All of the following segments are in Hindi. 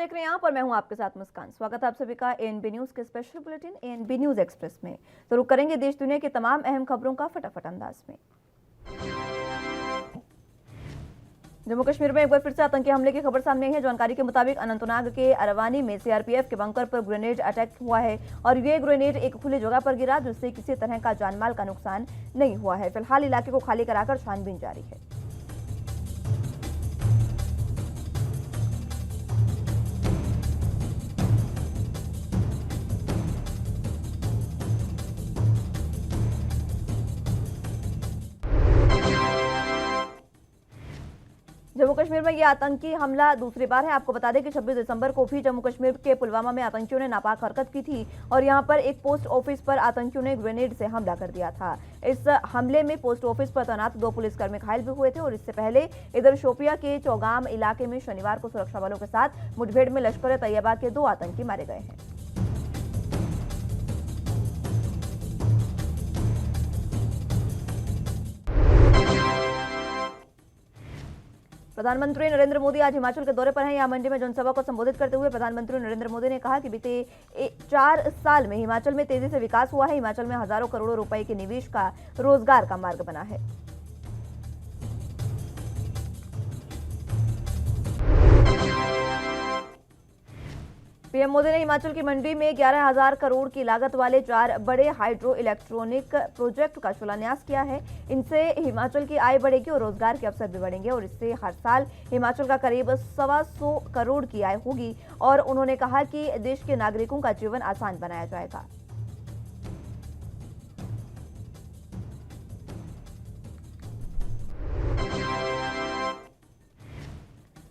देख रहे हैं आप और मैं हूं आपके साथ मुस्कान। स्वागत है आप सभी का एएनबी न्यूज के special bulletin ANB news express में। तो रुक करेंगे देश दुनिया की तमाम अहम खबरों का फटाफट अंदाज में। जम्मू कश्मीर में एक बार फिर से आतंकी हमले की खबर सामने आई है। जानकारी के मुताबिक अनंतनाग के अरवानी में सीआरपीएफ के बंकर पर ग्रेनेड अटैक हुआ है और ये ग्रेनेड एक खुली जगह पर गिरा, जिससे किसी तरह का जानमाल का नुकसान नहीं हुआ है। फिलहाल इलाके को खाली कराकर छानबीन जारी है। जम्मू कश्मीर में यह आतंकी हमला दूसरी बार है। आपको बता दें कि 26 दिसंबर को भी जम्मू कश्मीर के पुलवामा में आतंकियों ने नापाक हरकत की थी और यहां पर एक पोस्ट ऑफिस पर आतंकियों ने ग्रेनेड से हमला कर दिया था। इस हमले में पोस्ट ऑफिस पर तैनात 2 पुलिसकर्मी घायल भी हुए थे और इससे पहले इधर शोपिया के चौगाम इलाके में शनिवार को सुरक्षा बलों के साथ मुठभेड़ में लश्कर तैयबा के 2 आतंकी मारे गए हैं। प्रधानमंत्री नरेंद्र मोदी आज हिमाचल के दौरे पर हैं। यहां मंडी में जनसभा को संबोधित करते हुए प्रधानमंत्री नरेंद्र मोदी ने कहा कि बीते 4 साल में हिमाचल में तेजी से विकास हुआ है। हिमाचल में हजारों करोड़ों रुपए के निवेश का रोजगार का मार्ग बना है। पीएम मोदी ने हिमाचल की मंडी में 11,000 करोड़ की लागत वाले 4 बड़े हाइड्रो इलेक्ट्रॉनिक प्रोजेक्ट का शिलान्यास किया है। इनसे हिमाचल की आय बढ़ेगी और रोजगार के अवसर भी बढ़ेंगे और इससे हर साल हिमाचल का करीब 125 करोड़ की आय होगी और उन्होंने कहा कि देश के नागरिकों का जीवन आसान बनाया जाएगा।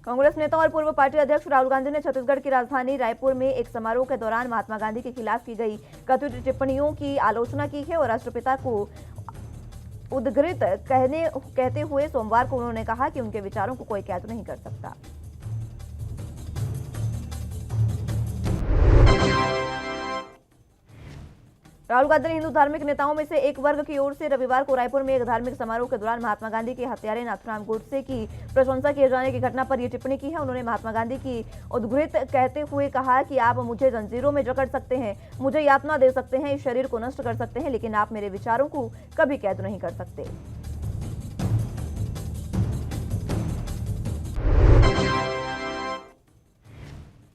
कांग्रेस नेता और पूर्व पार्टी अध्यक्ष राहुल गांधी ने छत्तीसगढ़ की राजधानी रायपुर में एक समारोह के दौरान महात्मा गांधी के खिलाफ की गई कथित टिप्पणियों की आलोचना की है और राष्ट्रपिता को उद्धृत कहते हुए सोमवार को उन्होंने कहा कि उनके विचारों को कोई कैद नहीं कर सकता। राहुल गांधी ने हिंदू धार्मिक नेताओं में से एक वर्ग की ओर से रविवार को रायपुर में एक धार्मिक समारोह के दौरान महात्मा गांधी के हत्यारे नाथुराम गोडसे की प्रशंसा किए जाने की घटना पर यह टिप्पणी की है। उन्होंने महात्मा गांधी की उद्धृत कहते हुए कहा कि आप मुझे जंजीरों में जकड़ सकते हैं, मुझे यातना दे सकते हैं, इस शरीर को नष्ट कर सकते हैं, लेकिन आप मेरे विचारों को कभी कैद नहीं कर सकते।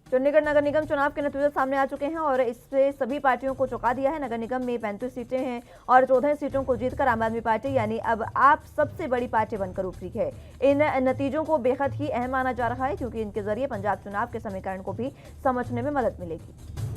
चंडीगढ़ नगर निगम चुनाव के नतीजे सामने आ चुके हैं और इससे सभी पार्टियों को चौंका दिया है। नगर निगम में 35 सीटें हैं और 14 सीटों को जीतकर आम आदमी पार्टी यानी अब आप सबसे बड़ी पार्टी बनकर उभरी है। इन नतीजों को बेहद ही अहम माना जा रहा है क्योंकि इनके जरिए पंजाब चुनाव के समीकरण को भी समझने में मदद मिलेगी।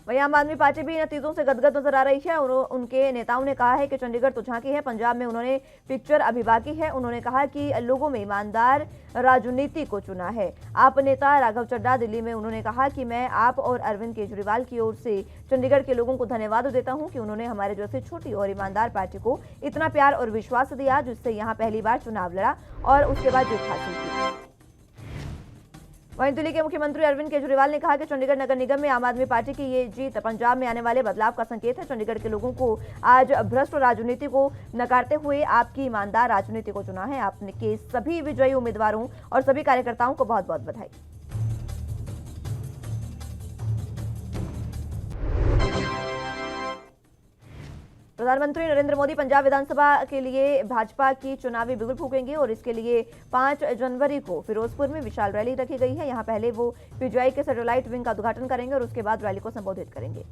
वहीं आम आदमी पार्टी भी नतीजों से गदगद नजर आ रही है और उनके नेताओं ने कहा है कि चंडीगढ़ तो झांकी है, पंजाब में उन्होंने पिक्चर अभी बाकी है। उन्होंने कहा कि लोगों में ईमानदार राजनीति को चुना है। आप नेता राघव चड्ढा दिल्ली में उन्होंने कहा कि मैं आप और अरविंद केजरीवाल की ओर से चंडीगढ़ के लोगों को धन्यवाद देता हूं कि उन्होंने हमारे जैसे छोटी और ईमानदार पार्टी को इतना प्यार और विश्वास दिया, जिससे यहां पहली बार चुनाव लड़ा और उसके बाद जीत हासिल की। वहीं दिल्ली के मुख्यमंत्री अरविंद केजरीवाल ने कहा कि चंडीगढ़ नगर निगम में आम आदमी पार्टी की ये जीत पंजाब में आने वाले बदलाव का संकेत है। चंडीगढ़ के लोगों को आज भ्रष्ट राजनीति को नकारते हुए आपकी ईमानदार राजनीति को चुना है। आपके सभी विजयी उम्मीदवारों और सभी कार्यकर्ताओं को बहुत बहुत बधाई। प्रधानमंत्री नरेंद्र मोदी पंजाब विधानसभा के लिए भाजपा की चुनावी बिगुल फूकेंगे और इसके लिए 5 जनवरी को फिरोजपुर में विशाल रैली रखी गई है। यहां पहले वो पीजीआई के सैटेलाइट विंग का उद्घाटन करेंगे और उसके बाद रैली को संबोधित करेंगे।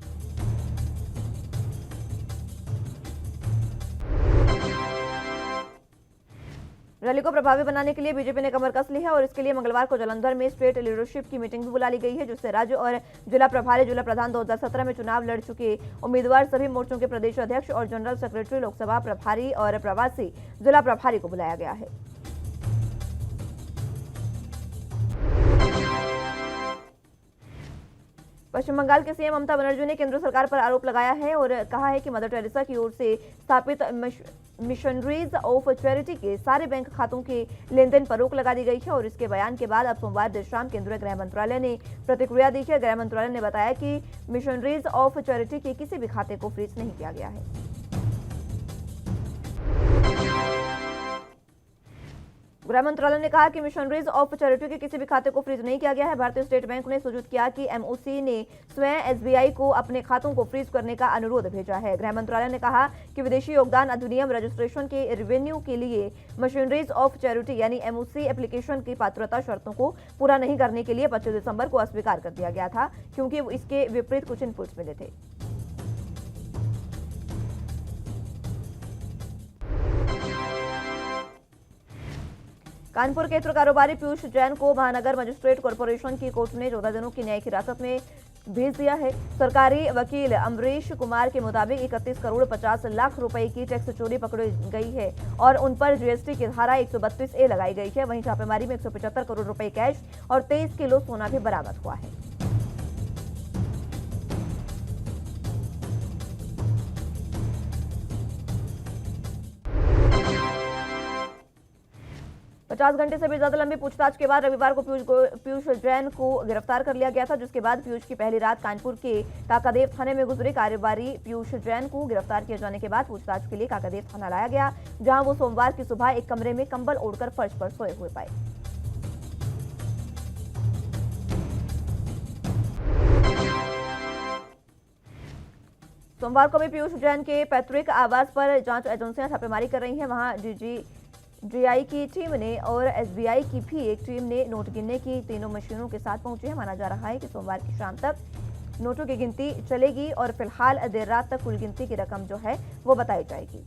रैली को प्रभावी बनाने के लिए बीजेपी ने कमर कस ली है और इसके लिए मंगलवार को जालंधर में स्टेट लीडरशिप की मीटिंग भी बुला ली गई है, जिससे राज्य और जिला प्रभारी जिला प्रधान 2017 में चुनाव लड़ चुके उम्मीदवार, सभी मोर्चों के प्रदेश अध्यक्ष और जनरल सेक्रेटरी, लोकसभा प्रभारी और प्रवासी जिला प्रभारी को बुलाया गया है। पश्चिम बंगाल के सीएम ममता बनर्जी ने केंद्र सरकार पर आरोप लगाया है और कहा है कि मदर टेरेसा की ओर से स्थापित मिशनरीज ऑफ चैरिटी के सारे बैंक खातों के लेनदेन पर रोक लगा दी गई है और इसके बयान के बाद अब सोमवार देर शाम केंद्रीय गृह मंत्रालय ने प्रतिक्रिया दी है। गृह मंत्रालय ने बताया कि मिशनरीज ऑफ चैरिटी के किसी भी खाते को फ्रीज नहीं किया गया है। गृह मंत्रालय ने कहा कि मिशनरीज ऑफ चैरिटी के किसी भी खाते को फ्रीज नहीं किया गया है। भारतीय स्टेट बैंक ने सूचित किया कि एमओसी ने स्वयं एसबीआई को अपने खातों को फ्रीज करने का अनुरोध भेजा है। गृह मंत्रालय ने कहा कि विदेशी योगदान अधिनियम रजिस्ट्रेशन के रिवेन्यू के लिए मिशनरीज ऑफ चैरिटी यानी एमओसी एप्लीकेशन की पात्रता शर्तों को पूरा नहीं करने के लिए 25 दिसंबर को अस्वीकार कर दिया गया था, क्योंकि इसके विपरीत कुछ इनपुट्स मिले थे। कानपुर के इत्र कारोबारी पीयूष जैन को महानगर मजिस्ट्रेट कॉर्पोरेशन की कोर्ट ने 14 दिनों की न्यायिक हिरासत में भेज दिया है। सरकारी वकील अमरीश कुमार के मुताबिक 31 करोड़ 50 लाख रुपए की टैक्स चोरी पकड़ी गई है और उन पर जीएसटी की धारा 132A लगाई गई है। वहीं छापेमारी में 175 करोड़ रुपए कैश और 23 किलो सोना भी बरामद हुआ है। 50 घंटे से भी ज्यादा लंबी पूछताछ के बाद रविवार को पीयूष जैन को गिरफ्तार कर लिया गया था, जिसके बाद पीयूष की पहली रात कानपुर के काकादेव थाने में गुजरी। कारोबारी पीयूष जैन को गिरफ्तार किए जाने के बाद पूछताछ के लिए काकादेव थाना लाया गया, जहां वो सोमवार की सुबह एक कमरे में कंबल ओढ़कर फर्श पर सोए हुए पाए। सोमवार को भी पीयूष जैन के पैतृक आवास पर जांच एजेंसियां छापेमारी कर रही हैं। वहां जीआई की टीम ने और एसबीआई की भी एक टीम ने नोट गिनने की तीनों मशीनों के साथ पहुंचे हैं। माना जा रहा है कि सोमवार की शाम तक नोटों की गिनती चलेगी और फिलहाल देर रात तक कुल गिनती की रकम जो है वो बताई जाएगी।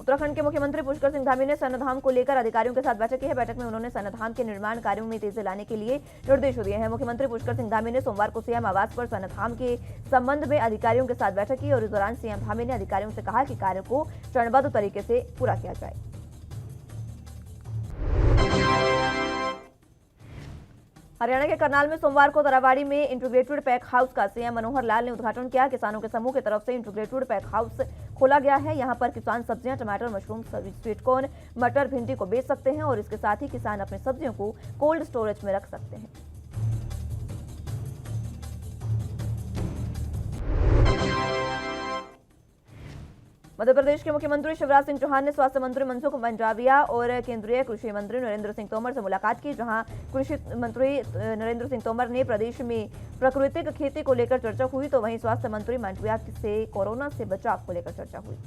उत्तराखंड के मुख्यमंत्री पुष्कर सिंह धामी ने सैन्यधाम को लेकर अधिकारियों के साथ बैठक की है। बैठक में उन्होंने सैन्यधाम के निर्माण कार्यों में तेजी लाने के लिए निर्देश दिए हैं। मुख्यमंत्री पुष्कर सिंह धामी ने सोमवार को सीएम आवास पर सैन्यधाम के संबंध में अधिकारियों के साथ बैठक की और इस दौरान सीएम धामी ने अधिकारियों से कहा कि कार्य को चरणबद्ध तरीके से पूरा किया जाए। हरियाणा के करनाल में सोमवार को तरावाड़ी में इंटीग्रेटेड पैक हाउस का सीएम मनोहर लाल ने उद्घाटन किया। किसानों के समूह की तरफ से इंटीग्रेटेड पैक हाउस खोला गया है। यहां पर किसान सब्जियां, टमाटर, मशरूम, स्वीट कॉर्न, मटर, भिंडी को बेच सकते हैं और इसके साथ ही किसान अपनी सब्जियों को कोल्ड स्टोरेज में रख सकते हैं। मध्य प्रदेश के मुख्यमंत्री शिवराज सिंह चौहान ने स्वास्थ्य मंत्री मनसुख मंडाविया और केंद्रीय कृषि मंत्री नरेंद्र सिंह तोमर से मुलाकात की, जहां कृषि मंत्री नरेंद्र सिंह तोमर ने प्रदेश में प्राकृतिक खेती को लेकर चर्चा हुई, तो वहीं स्वास्थ्य मंत्री मंडाविया से कोरोना से बचाव को लेकर चर्चा हुई।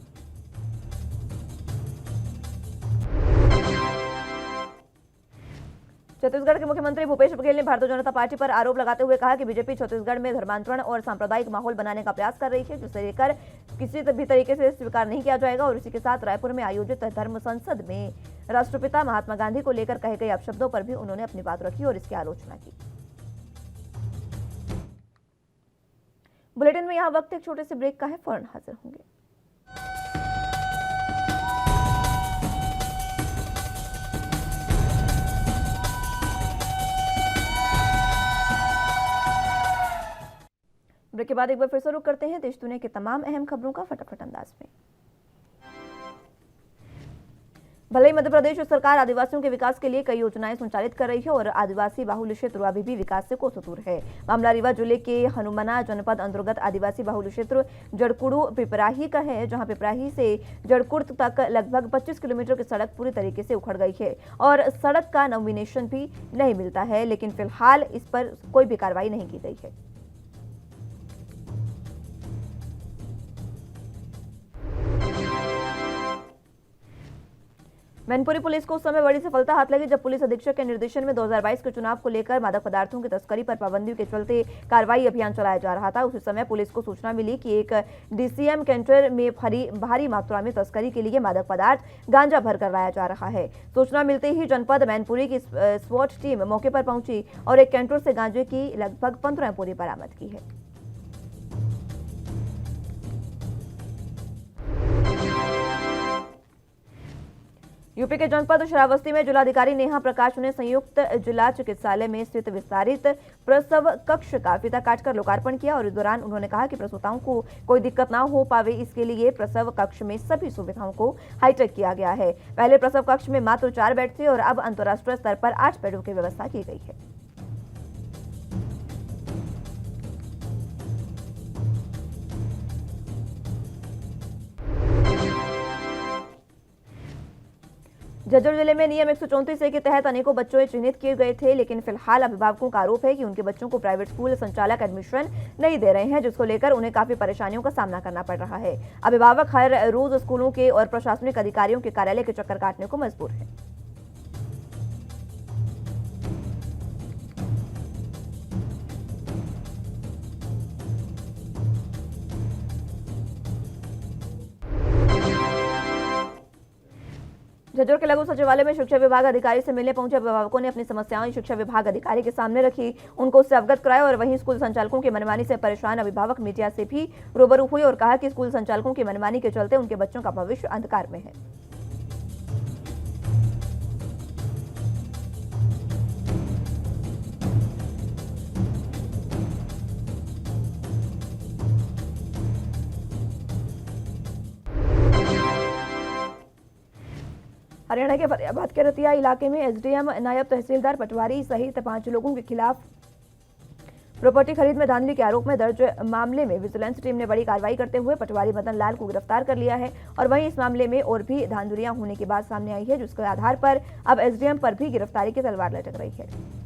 छत्तीसगढ़ के मुख्यमंत्री भूपेश बघेल ने भारतीय जनता पार्टी पर आरोप लगाते हुए कहा कि बीजेपी छत्तीसगढ़ में धर्मांतरण और सांप्रदायिक माहौल बनाने का प्रयास कर रही है, जिसे लेकर किसी भी तरीके से स्वीकार नहीं किया जाएगा। और इसी के साथ रायपुर में आयोजित धर्म संसद में राष्ट्रपिता महात्मा गांधी को लेकर कहे गए अपशब्दों पर भी उन्होंने अपनी बात रखी और इसकी आलोचना की। बुलेटिन में यहां वक्त एक छोटे से ब्रेक का है, फौरन हाजिर होंगे। ब्रेक के बाद एक बार फिर से रुक करते हैं देश दुनिया के तमाम अहम खबरों का फटाफट अंदाज में। भले ही मध्य प्रदेश सरकार आदिवासियों के विकास के लिए कई योजनाएं संचालित कर रही है और आदिवासी बाहुल्य क्षेत्र अभी भी विकास से कोसों दूर है। मामला रीवा जिले के हनुमना जनपद अंतर्गत आदिवासी बाहुल्य क्षेत्र जड़कुड़ू पिपराही का है, जहां पिपराही से जड़कुड़ तक लगभग 25 किलोमीटर की सड़क पूरी तरीके से उखड़ गई है और सड़क का नवीनेशन भी नहीं मिलता है, लेकिन फिलहाल इस पर कोई भी कार्रवाई नहीं की गई है। मैनपुरी पुलिस को उस समय बड़ी सफलता हाथ लगी जब पुलिस अधीक्षक के निर्देशन में 2022 के चुनाव को लेकर मादक पदार्थों की तस्करी पर पाबंदी के चलते कार्रवाई अभियान चलाया जा रहा था। उसी समय पुलिस को सूचना मिली कि एक डीसीएम कैंटर में भारी मात्रा में तस्करी के लिए मादक पदार्थ गांजा भरकर लाया जा रहा है। सूचना मिलते ही जनपद मैनपुरी की स्वॉट टीम मौके पर पहुंची और एक कैंटर से गांजे की लगभग 15 बोरी बरामद की है। यूपी के जनपद श्रावस्ती में जिलाधिकारी नेहा प्रकाश ने संयुक्त जिला चिकित्सालय में स्थित विस्तारित प्रसव कक्ष का फीता काटकर लोकार्पण किया और इस दौरान उन्होंने कहा कि प्रसूताओं को कोई दिक्कत ना हो पावे, इसके लिए प्रसव कक्ष में सभी सुविधाओं को हाईटेक किया गया है। पहले प्रसव कक्ष में मात्र 4 बेड थे और अब अंतर्राष्ट्रीय स्तर पर 8 बेडों की व्यवस्था की गई है। झज्जर जिले में नियम 134 के तहत अनेकों बच्चों चिन्हित किए गए थे, लेकिन फिलहाल अभिभावकों का आरोप है कि उनके बच्चों को प्राइवेट स्कूल संचालक एडमिशन नहीं दे रहे हैं, जिसको लेकर उन्हें काफी परेशानियों का सामना करना पड़ रहा है। अभिभावक हर रोज स्कूलों के और प्रशासनिक अधिकारियों के कार्यालय के चक्कर काटने को मजबूर है। झज्जर के लघु सचिवालय में शिक्षा विभाग अधिकारी से मिलने पहुंचे अभिभावकों ने अपनी समस्याएं शिक्षा विभाग अधिकारी के सामने रखी, उनको उससे अवगत कराया और वहीं स्कूल संचालकों की मनमानी से परेशान अभिभावक मीडिया से भी रूबरू हुए और कहा कि स्कूल संचालकों की मनमानी के चलते उनके बच्चों का भविष्य अंधकार में है। हरियाणा के फतेहाबाद के रतिया इलाके में एसडीएम, नायब तहसीलदार पटवारी सहित 5 लोगों के खिलाफ प्रॉपर्टी खरीद में धांधली के आरोप में दर्ज मामले में विजिलेंस टीम ने बड़ी कार्रवाई करते हुए पटवारी मदन लाल को गिरफ्तार कर लिया है और वहीं इस मामले में और भी धांधलियां होने की बात सामने आई है, जिसके आधार पर अब एसडीएम पर भी गिरफ्तारी की तलवार लटक रही है।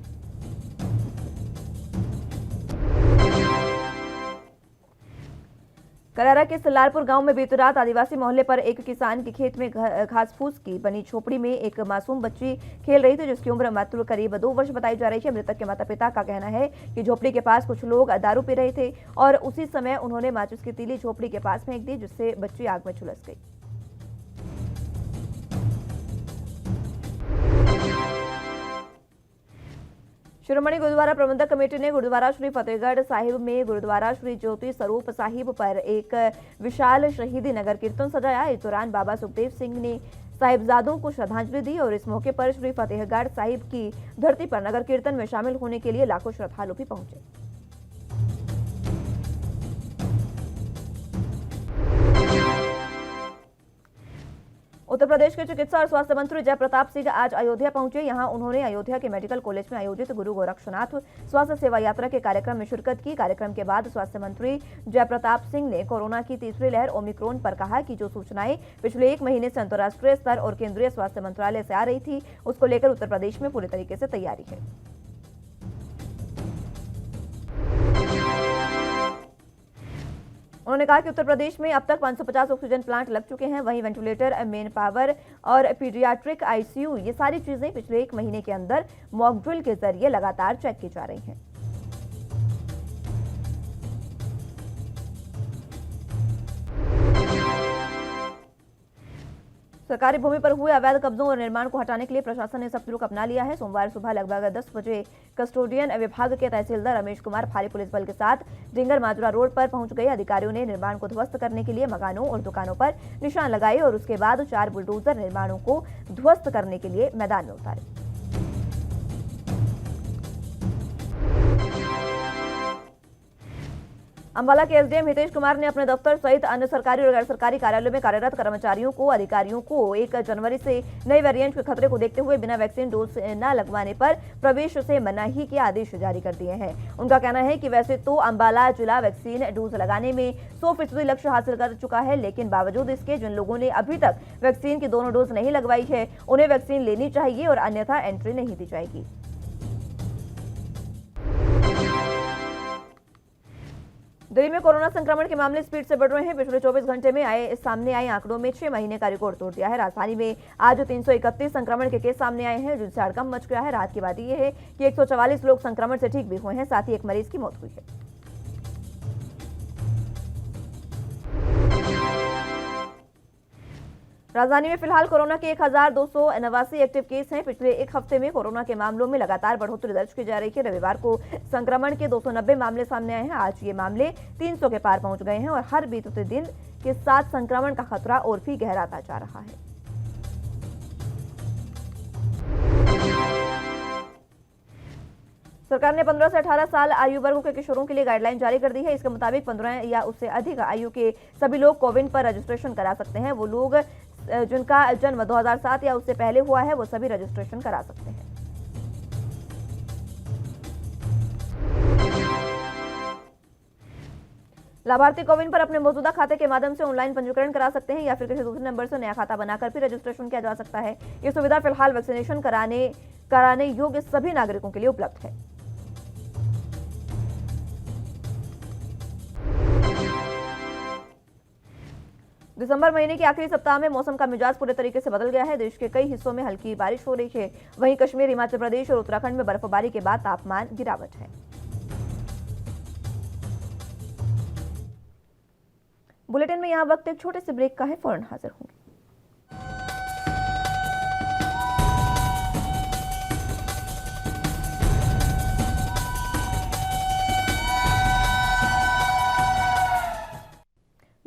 करारा के सलारपुर गांव में बीती रात आदिवासी मोहल्ले पर एक किसान के खेत में घास फूस की बनी झोपड़ी में एक मासूम बच्ची खेल रही थी, जिसकी उम्र मात्र करीब 2 वर्ष बताई जा रही है। मृतक के माता पिता का कहना है कि झोपड़ी के पास कुछ लोग दारू पी रहे थे और उसी समय उन्होंने माचिस की तीली झोपड़ी के पास फेंक दी, जिससे बच्ची आग में झुलस गई। शिरोमणि गुरुद्वारा प्रबंधक कमेटी ने गुरुद्वारा श्री फतेहगढ़ साहिब में गुरुद्वारा श्री ज्योति स्वरूप साहिब पर एक विशाल शहीदी नगर कीर्तन सजाया। इस दौरान बाबा सुखदेव सिंह ने साहिबजादों को श्रद्धांजलि दी और इस मौके पर श्री फतेहगढ़ साहिब की धरती पर नगर कीर्तन में शामिल होने के लिए लाखों श्रद्धालु भी पहुंचे। उत्तर प्रदेश के चिकित्सा और स्वास्थ्य मंत्री जयप्रताप सिंह आज अयोध्या पहुंचे। यहां उन्होंने अयोध्या के मेडिकल कॉलेज में आयोजित गुरु गोरक्षनाथ स्वास्थ्य सेवा यात्रा के कार्यक्रम में शिरकत की। कार्यक्रम के बाद स्वास्थ्य मंत्री जयप्रताप सिंह ने कोरोना की तीसरी लहर ओमिक्रॉन पर कहा कि जो सूचनाएं पिछले 1 महीने से अंतर्राष्ट्रीय स्तर और केंद्रीय स्वास्थ्य मंत्रालय से आ रही थी, उसको लेकर उत्तर प्रदेश में पूरी तरीके से तैयारी है। उन्होंने कहा कि उत्तर प्रदेश में अब तक 550 ऑक्सीजन प्लांट लग चुके हैं, वहीं वेंटिलेटर, मेन पावर और पीडियाट्रिक आईसीयू, ये सारी चीजें पिछले 1 महीने के अंदर मॉक ड्रिल के जरिए लगातार चेक की जा रही हैं। सरकारी भूमि पर हुए अवैध कब्जों और निर्माण को हटाने के लिए प्रशासन ने सख्त रुख अपना लिया है। सोमवार सुबह लगभग 10 बजे कस्टोडियन विभाग के तहसीलदार रमेश कुमार भारी पुलिस बल के साथ डिंगर माजरा रोड पर पहुंच गए। अधिकारियों ने निर्माण को ध्वस्त करने के लिए मकानों और दुकानों पर निशान लगाए और उसके बाद 4 बुलडोजर निर्माणों को ध्वस्त करने के लिए मैदान में उतारे। अंबाला के एसडीएम हितेश कुमार ने अपने दफ्तर सहित अन्य सरकारी और गैर सरकारी कार्यालयों में कार्यरत कर्मचारियों को अधिकारियों को 1 जनवरी से नए वेरिएंट के खतरे को देखते हुए बिना वैक्सीन डोज न लगवाने पर प्रवेश से मनाही के आदेश जारी कर दिए हैं। उनका कहना है कि वैसे तो अंबाला जिला वैक्सीन डोज लगाने में 100% लक्ष्य हासिल कर चुका है, लेकिन बावजूद इसके जिन लोगों ने अभी तक वैक्सीन की दोनों डोज नहीं लगवाई है, उन्हें वैक्सीन लेनी चाहिए और अन्यथा एंट्री नहीं दी जाएगी। दिल्ली में कोरोना संक्रमण के मामले स्पीड से बढ़ रहे हैं। पिछले 24 घंटे में सामने आए आंकड़ों में 6 महीने का रिकॉर्ड तोड़ दिया है। राजधानी में आज 331 संक्रमण के केस सामने आए हैं, जिनसे हड़कंप मच गया है। रात की बात यह है कि 144 लोग संक्रमण से ठीक भी हुए हैं, साथ ही एक मरीज की मौत हुई है। राजधानी में फिलहाल कोरोना के 1289 एक्टिव केस हैं। पिछले 1 हफ्ते में कोरोना के मामलों में लगातार बढ़ोतरी दर्ज की जा रही है। रविवार को संक्रमण के 290 मामले सामने आए हैं। आज ये मामले 300 के पार पहुंच गए हैं और हर बीतते दिन के साथ संक्रमण का खतरा और भी गहराता जा रहा है। सरकार ने 15 से 18 साल आयु वर्ग के किशोरों के लिए गाइडलाइन जारी कर दी है। इसके मुताबिक 15 या उससे अधिक आयु के सभी लोग कोविन पर रजिस्ट्रेशन करा सकते हैं। वो लोग जिनका जन्म 2007 या उससे पहले हुआ है, वो सभी रजिस्ट्रेशन करा सकते हैं। लाभार्थी कोविन पर अपने मौजूदा खाते के माध्यम से ऑनलाइन पंजीकरण करा सकते हैं या फिर किसी दूसरे नंबर से नया खाता बनाकर भी रजिस्ट्रेशन किया जा सकता है। ये सुविधा फिलहाल वैक्सीनेशन कराने योग्य सभी नागरिकों के लिए उपलब्ध है। दिसंबर महीने के आखिरी सप्ताह में मौसम का मिजाज पूरे तरीके से बदल गया है। देश के कई हिस्सों में हल्की बारिश हो रही है। वहीं कश्मीर, हिमाचल प्रदेश और उत्तराखंड में बर्फबारी के बाद तापमान गिरावट है। बुलेटिन में यहां वक्त एक छोटे से ब्रेक का है, फौरन हाजिर होंगे।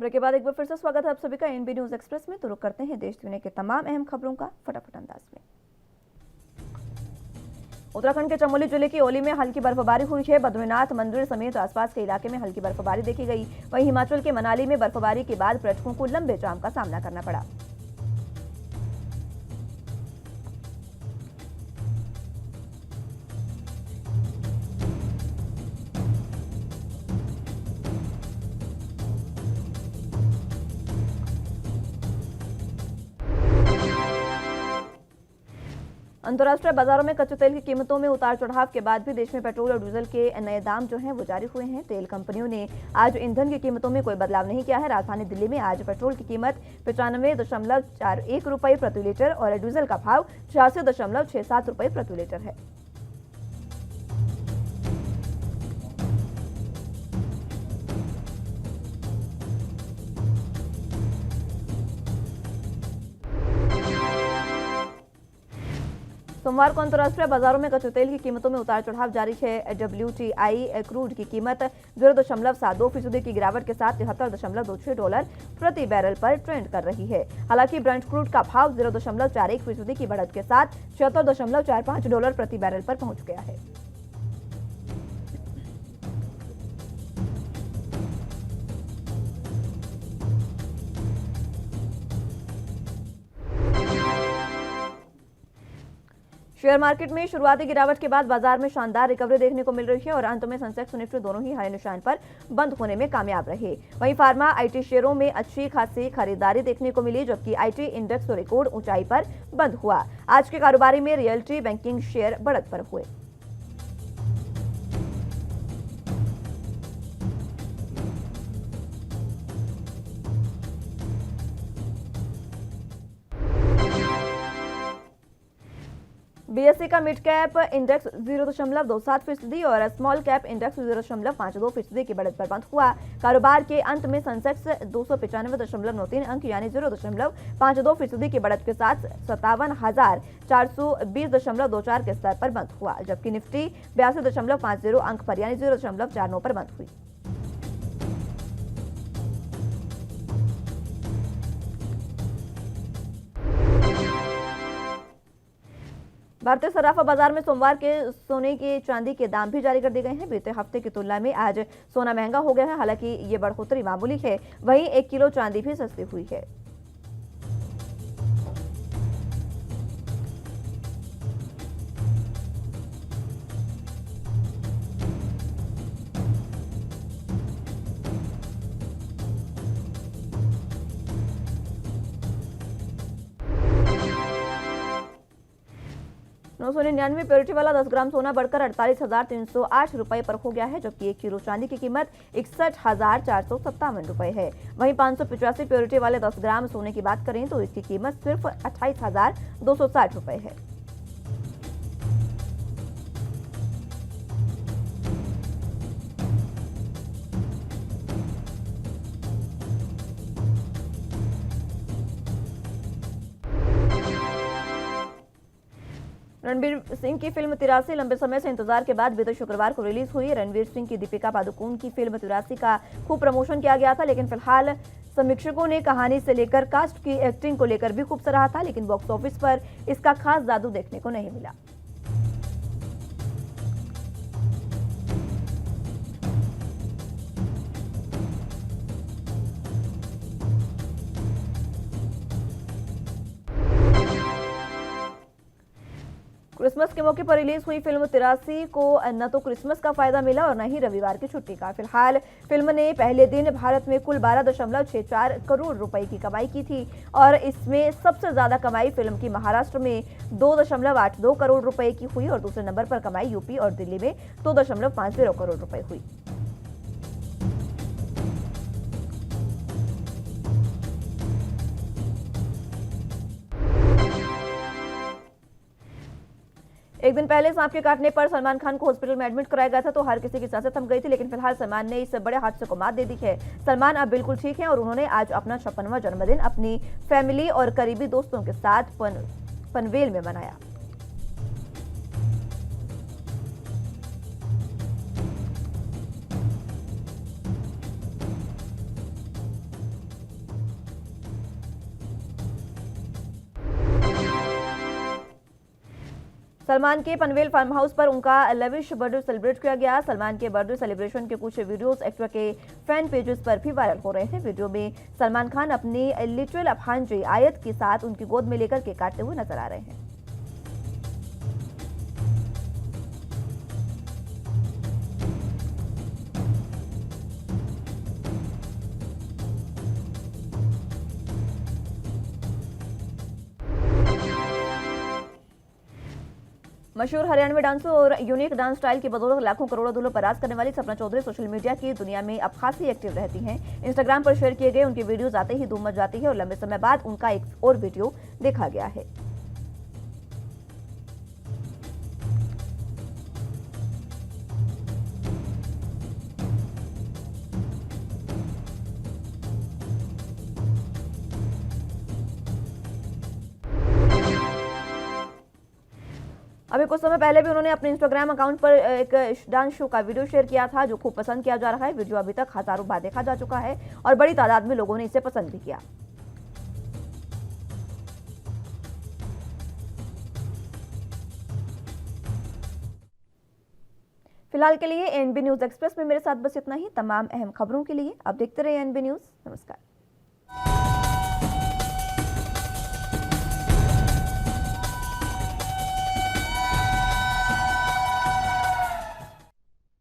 ब्रेक के बाद एक बार फिर से स्वागत है आप सभी का एनबी न्यूज एक्सप्रेस में। तो रुक करते हैं देश दुनिया के तमाम अहम खबरों का फटाफट अंदाज में। उत्तराखंड के चमोली जिले की ओली में हल्की बर्फबारी हुई है। बद्रीनाथ मंदिर समेत आसपास के इलाके में हल्की बर्फबारी देखी गई। वहीं हिमाचल के मनाली में बर्फबारी के बाद पर्यटकों को लंबे जाम का सामना करना पड़ा। अंतर्राष्ट्रीय बाजारों में कच्चे तेल की कीमतों में उतार चढ़ाव के बाद भी देश में पेट्रोल और डीजल के नए दाम जो हैं वो जारी हुए हैं। तेल कंपनियों ने आज ईंधन की कीमतों में कोई बदलाव नहीं किया है। राजधानी दिल्ली में आज पेट्रोल की कीमत 95.41 रुपये प्रति लीटर और डीजल का भाव 86.67 रुपये प्रति लीटर है। सोमवार को अंतर्राष्ट्रीय बाजारों में कच्चे तेल की कीमतों में उतार चढ़ाव जारी है। WTI क्रूड की कीमत 0.72% की गिरावट के साथ $73.26 प्रति बैरल पर ट्रेंड कर रही है। हालांकि ब्रेंट क्रूड का भाव 0.41% की बढ़त के साथ $76.45 प्रति बैरल पर पहुंच गया है। शेयर मार्केट में शुरुआती गिरावट के बाद बाजार में शानदार रिकवरी देखने को मिल रही है और अंत में सेंसेक्स और निफ्टी दोनों ही हरे निशान पर बंद होने में कामयाब रहे। वहीं फार्मा आईटी शेयरों में अच्छी खासी खरीदारी देखने को मिली, जबकि आईटी इंडेक्स तो रिकॉर्ड ऊंचाई पर बंद हुआ। आज के कारोबारी में रियल्टी बैंकिंग शेयर बढ़त पर हुए। बीएसई का मिड कैप इंडेक्स 0.27% और स्मॉल कैप इंडेक्स 0.52% की बढ़त पर बंद हुआ। कारोबार के अंत में सेंसेक्स 295.93 अंक यानी 0.52% की बढ़त के साथ 57,420.24 के स्तर पर बंद हुआ, जबकि निफ्टी 82.50 अंक पर यानी 0.49 पर बंद हुई। भारतीय सराफा बाजार में सोमवार के सोने के चांदी के दाम भी जारी कर दिए गए हैं। बीते हफ्ते की तुलना में आज सोना महंगा हो गया है। हालांकि ये बढ़ोतरी मामूली है। वहीं 1 किलो चांदी भी सस्ती हुई है। $999 प्योरिटी वाला 10 ग्राम सोना बढ़कर 48,308 रुपए पर हो गया है, जबकि 1 किलो चांदी की कीमत 61,457 रुपए है। वहीं 585 प्योरिटी वाले 10 ग्राम सोने की बात करें तो इसकी कीमत सिर्फ 28,260 रुपए है। रणवीर सिंह की फिल्म 83 लंबे समय से इंतजार के बाद बीते शुक्रवार को रिलीज हुई। रणवीर सिंह की दीपिका पादुकोण की फिल्म 83 का खूब प्रमोशन किया गया था, लेकिन फिलहाल समीक्षकों ने कहानी से लेकर कास्ट की एक्टिंग को लेकर भी खूब सराहा था, लेकिन बॉक्स ऑफिस पर इसका खास जादू देखने को नहीं मिला। क्रिसमस के मौके पर रिलीज हुई फिल्म 83 को न तो क्रिसमस का फायदा मिला और न ही रविवार की छुट्टी का। फिलहाल फिल्म ने पहले दिन भारत में कुल 12.64 करोड़ रुपए की कमाई की थी और इसमें सबसे ज्यादा कमाई फिल्म की महाराष्ट्र में 2.82 करोड़ रुपए की हुई और दूसरे नंबर पर कमाई यूपी और दिल्ली में 2.50 करोड़ रुपए हुई। एक दिन पहले सांप के काटने पर सलमान खान को हॉस्पिटल में एडमिट कराया गया था तो हर किसी की सांसें थम गई थी, लेकिन फिलहाल सलमान ने इस बड़े हादसे को मात दे दी है। सलमान अब बिल्कुल ठीक हैं और उन्होंने आज अपना 56वां जन्मदिन अपनी फैमिली और करीबी दोस्तों के साथ पनवेल में मनाया। सलमान के पनवेल फार्म हाउस पर उनका लविश बर्थडे सेलिब्रेट किया गया। सलमान के बर्थडे सेलिब्रेशन के कुछ वीडियोस एक्टर के फैन पेजेस पर भी वायरल हो रहे हैं। वीडियो में सलमान खान अपनी लिटिल भांजी आयत के साथ उनकी गोद में लेकर केक काटते हुए नजर आ रहे हैं। मशहूर हरियाणवी डांसर और यूनिक डांस स्टाइल की बदौलत लाखों करोड़ों दिलों पर राज करने वाली सपना चौधरी सोशल मीडिया की दुनिया में अब खासी एक्टिव रहती हैं। इंस्टाग्राम पर शेयर किए गए उनकी वीडियोस आते ही धूम मच जाती है और लंबे समय बाद उनका एक और वीडियो देखा गया है। अभी कुछ समय पहले भी उन्होंने अपने इंस्टाग्राम अकाउंट पर एक डांस शो का वीडियो शेयर किया था जो खूब पसंद किया जा रहा है। वीडियो अभी तक हजारों बार देखा जा चुका है और बड़ी तादाद में लोगों ने इसे पसंद भी किया। फिलहाल के लिए एएनबी न्यूज एक्सप्रेस में मेरे साथ बस इतना ही। तमाम अहम खबरों के लिए आप देखते रहिए एएनबी न्यूज। नमस्कार।